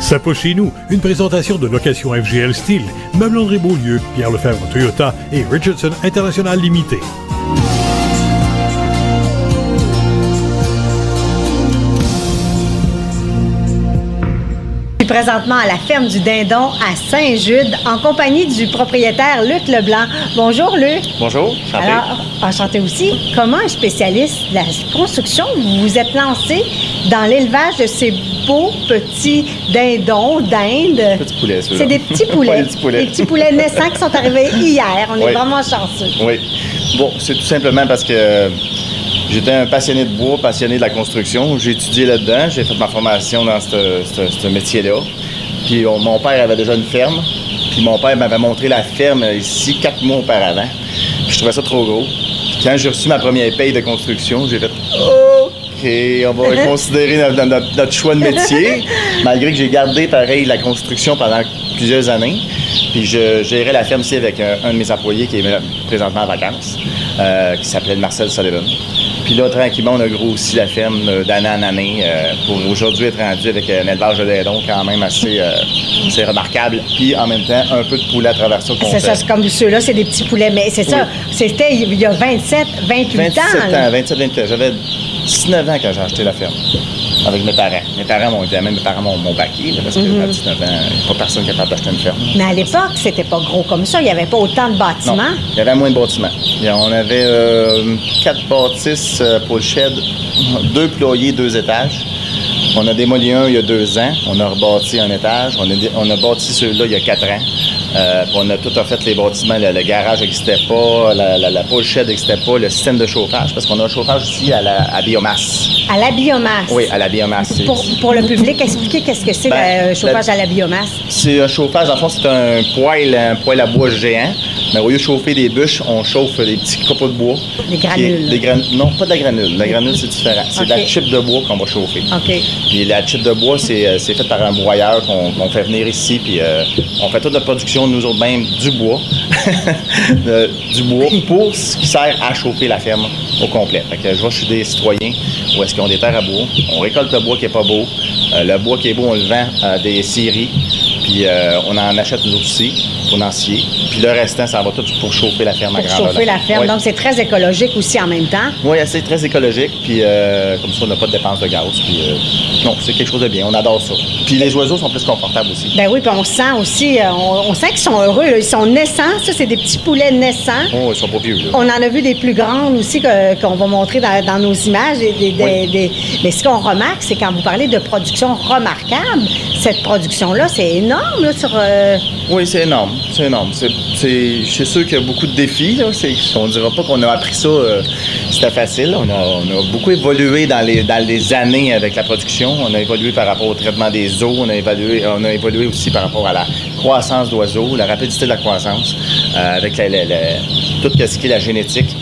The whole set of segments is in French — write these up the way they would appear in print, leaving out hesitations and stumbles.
Ça peut chez nous, une présentation de location FGL Style, Meubles André Beaulieu, Pierre Lefebvre Toyota et Richardson International Limité. Présentement à la ferme du Dindon à Saint-Jude, en compagnie du propriétaire Luc Leblanc. Bonjour Luc. Bonjour, enchanté. Alors, enchanté aussi. Comment un spécialiste de la construction, vous vous êtes lancé dans l'élevage de ces beaux petits dindons, dindes? Petits poulets, ceux-là. C'est des petits poulets. Des petits poulets. Des petits poulets naissants qui sont arrivés hier. On est vraiment chanceux. Oui. Bon, c'est tout simplement parce que j'étais un passionné de bois, passionné de la construction. J'ai étudié là-dedans. J'ai fait ma formation dans ce métier-là. Puis mon père avait déjà une ferme. Puis mon père m'avait montré la ferme ici 4 mois auparavant. Puis je trouvais ça trop gros. Puis quand j'ai reçu ma première paye de construction, j'ai fait OK, on va considérer notre choix de métier. Malgré que j'ai gardé pareil la construction pendant plusieurs années. Puis je gérais la ferme ici avec un de mes employés qui est présentement en vacances, qui s'appelait Marcel Sullivan. Puis là, tranquillement, on a grossi la ferme d'année en année pour aujourd'hui être rendu avec un élevage de dindons quand même assez remarquable. Puis en même temps, un peu de poulet à travers ça. C'est ça, c'est comme ceux-là, c'est des petits poulets. Mais c'est ça, c'était il y a 27, 28 27 ans. 27, 28 ans. J'avais 19 ans quand j'ai acheté la ferme. Avec mes parents. Mes parents m'ont baqué, parce que à 19 ans, il n'y a pas personne capable d'acheter une ferme. Mais à l'époque, c'était pas gros comme ça. Il n'y avait pas autant de bâtiments. Non, il y avait moins de bâtiments. On avait 4 bâtisses pour le shed, 2 ployers, 2 étages. On a démoli un il y a 2 ans. On a rebâti un étage. On a bâti celui-là il y a 4 ans. On a tout fait les bâtiments. Le garage n'existait pas, la pôle shed n'existait pas, le système de chauffage, parce qu'on a un chauffage ici à biomasse. À la biomasse? Oui, à la biomasse. Pour le public, expliquez qu'est-ce que c'est le chauffage à la biomasse. C'est un chauffage, en fond, c'est un poêle à bois géant. Mais au lieu de chauffer des bûches, on chauffe des petits copeaux de bois. Des granules? Non, pas de la granule. La granule, c'est différent. C'est de la chip de bois qu'on va chauffer. OK. Puis la chip de bois, c'est fait par un broyeur qu'on fait venir ici. Puis on fait toute la production, nous autres mêmes, du bois. Du bois pour ce qui sert à chauffer la ferme au complet. Fait que je vais chez des citoyens où est-ce qu'ils ont des terres à bois. On récolte le bois qui n'est pas beau. Le bois qui est beau, on le vend à des scieries. Puis on en achète nous autres aussi, pour en scier. Puis le restant, ça va tout pour chauffer la ferme à grandeur. Pour chauffer la ferme. Oui. Donc, c'est très écologique aussi en même temps. Oui, c'est très écologique. Puis comme ça, on n'a pas de dépenses de gaz. Puis non, c'est quelque chose de bien. On adore ça. Puis les oiseaux sont plus confortables aussi. Ben oui, puis on sent aussi, on sent qu'ils sont heureux. Là. Ils sont naissants. Ça, c'est des petits poulets naissants. Oh, ils sont pas vieux. Là. On en a vu des plus grandes aussi qu'on va montrer dans nos images. Mais ce qu'on remarque, c'est quand vous parlez de production remarquable, cette production-là, c'est énorme. Là, Oui, c'est énorme. C'est énorme. C'est sûr qu'il y a beaucoup de défis. Là. On ne dira pas qu'on a appris ça, c'était facile. On a beaucoup évolué dans les années avec la production. On a évolué par rapport au traitement des eaux. On a évolué aussi par rapport à la croissance d'oiseaux, la rapidité de la croissance, avec tout ce qui est la génétique.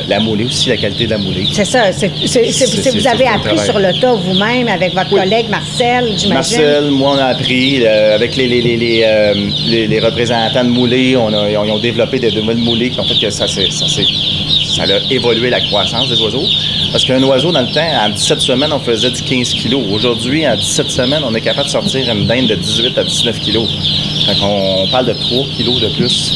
La moulée aussi, la qualité de la moulée. C'est ça. Vous avez appris sur le tas vous-même avec votre collègue Marcel, j'imagine. Marcel, moi, on a appris avec les représentants de moulées. Ils ont développé des nouvelles moulées qui ont fait que ça a évolué la croissance des oiseaux. Parce qu'un oiseau, dans le temps, en 17 semaines, on faisait du 15 kilos. Aujourd'hui, en 17 semaines, on est capable de sortir une dinde de 18 à 19 kilos. Donc, on parle de 3 kilos de plus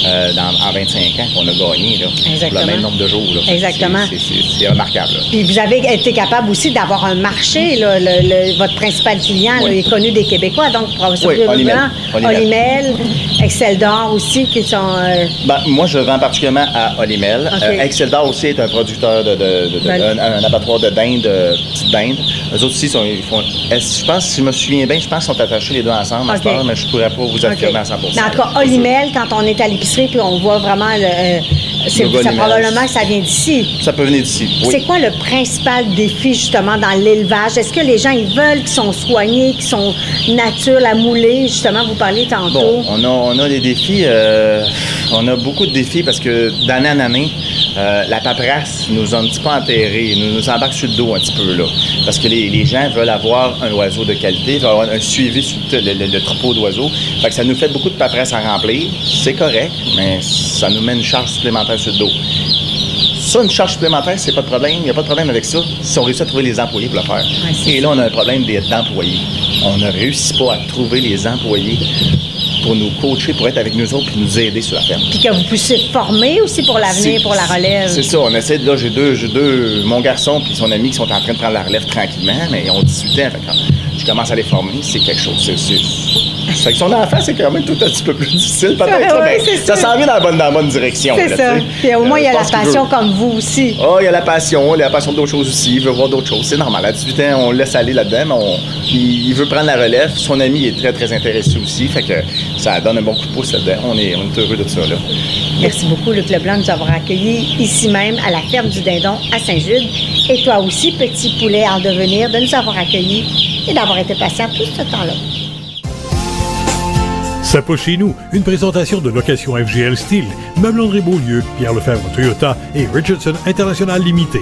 en 25 ans qu'on a gagné là, pour le même nombre de jours. Là. Exactement. C'est remarquable. Là. Puis vous avez été capable aussi d'avoir un marché. Là, votre principal client là, est connu des Québécois, donc Olimel, Excel d'Or aussi, qui sont... moi, je vends particulièrement à Olimel. Okay. Excel d'Or aussi est un producteur un abattoir de dinde, petites dindes. Eux autres aussi, ils font... Je pense, si je me souviens bien, je pense qu'ils sont attachés les deux ensemble, mais je ne pourrais pas vous affirmer à 100%. Mais en tout cas, Olimel, quand on est à l'épicerie, puis on voit vraiment... probablement que ça vient d'ici. Ça peut venir d'ici, oui. C'est quoi le principal défi, justement, dans l'élevage? Est-ce que les gens, ils veulent qu'ils sont soignés, qu'ils sont nature, la moulée? Justement, vous parliez tantôt. Bon, on a des défis. On a beaucoup de défis parce que d'année en année, la paperasse nous a un petit peu enterrés, nous embarque sur le dos un petit peu, là. Parce que les gens veulent avoir un oiseau de qualité, veulent avoir un suivi sur le troupeau d'oiseaux. Fait que ça nous fait beaucoup de paperasse à remplir. C'est correct, mais ça nous met une charge supplémentaire sur le dos. Ça, une charge supplémentaire, c'est pas de problème. Il n'y a pas de problème avec ça si on réussit à trouver les employés pour le faire. Ouais, et là, on a un problème d'employés. On ne réussit pas à trouver les employés pour nous coacher, pour être avec nous autres, puis nous aider sur la ferme. Puis que vous puissiez former aussi pour l'avenir, pour la relève. C'est ça, on essaie de, là, j'ai deux, mon garçon puis son ami qui sont en train de prendre la relève tranquillement, mais ils ont 18 ans, fait quand je commence à les former, c'est quelque chose. Fait que son enfant, c'est quand même tout un petit peu plus difficile, peut-être, Ouais, mais ça s'en vient dans la bonne direction. C'est ça. Puis au moins, il y a la passion comme vous aussi. Ah, il y a la passion d'autres choses aussi, il veut voir d'autres choses. C'est normal, à 18 ans, on le laisse aller là-dedans, mais il veut prendre la relève. Son ami est très, très intéressé aussi, fait que ça donne un bon coup de pouce là-dedans. On est heureux de ça, là. Merci beaucoup, Luc Leblanc, de nous avoir accueillis ici même à la ferme du Dindon à Saint-Jude. Et toi aussi, petit poulet en devenir, de nous avoir accueillis et d'avoir été patient tout ce temps-là. Ça pas chez nous, une présentation de location FGL Style, Meubles André Beaulieu, Pierre Lefebvre Toyota et Richardson International Limité.